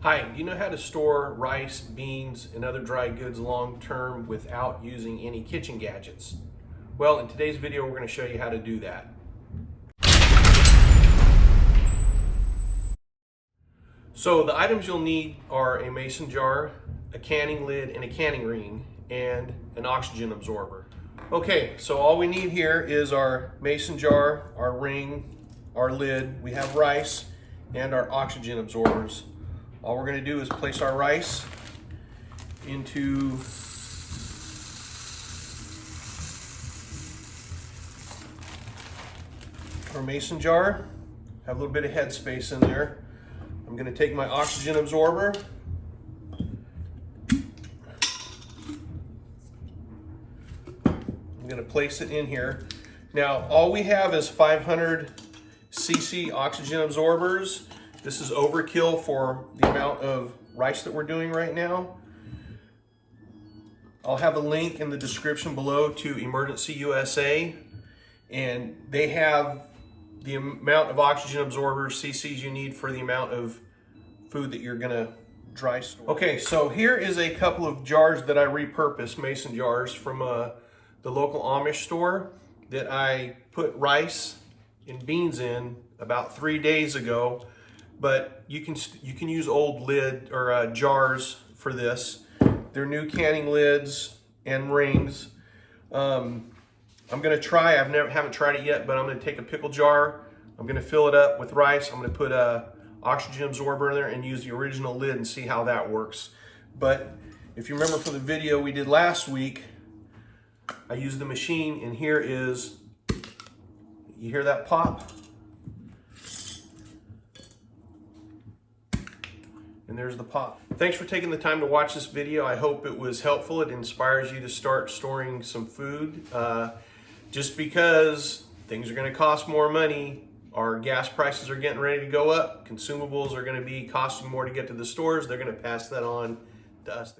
Hi, do you know how to store rice, beans, and other dry goods long term without using any kitchen gadgets? Well, in today's video, we're going to show you how to do that. So the items you'll need are a mason jar, a canning lid and a canning ring, and an oxygen absorber. Okay, so all we need here is our mason jar, our ring, our lid. We have rice and our oxygen absorbers. All we're going to do is place our rice into our mason jar. Have a little bit of head space in there. I'm going to take my oxygen absorber. I'm going to place it in here. Now, all we have is 500 cc oxygen absorbers. This is overkill for the amount of rice that we're doing right now. I'll have a link in the description below to Emergency USA, and they have the amount of oxygen absorbers, cc's you need for the amount of food that you're gonna dry store. Okay, so here is a couple of jars that I repurposed, mason jars from the local Amish store that I put rice and beans in about 3 days ago. But you can use old lid or jars for this. They're new canning lids and rings. I'm gonna try. Haven't tried it yet, but I'm gonna take a pickle jar. I'm gonna fill it up with rice. I'm gonna put a oxygen absorber in there and use the original lid and see how that works. But if you remember from the video we did last week, I used the machine, and here is, you hear that pop? And there's the pop. Thanks for taking the time to watch this video. I hope it was helpful. It inspires you to start storing some food. Just because things are gonna cost more money, our gas prices are getting ready to go up, consumables are gonna be costing more to get to the stores, they're gonna pass that on to us.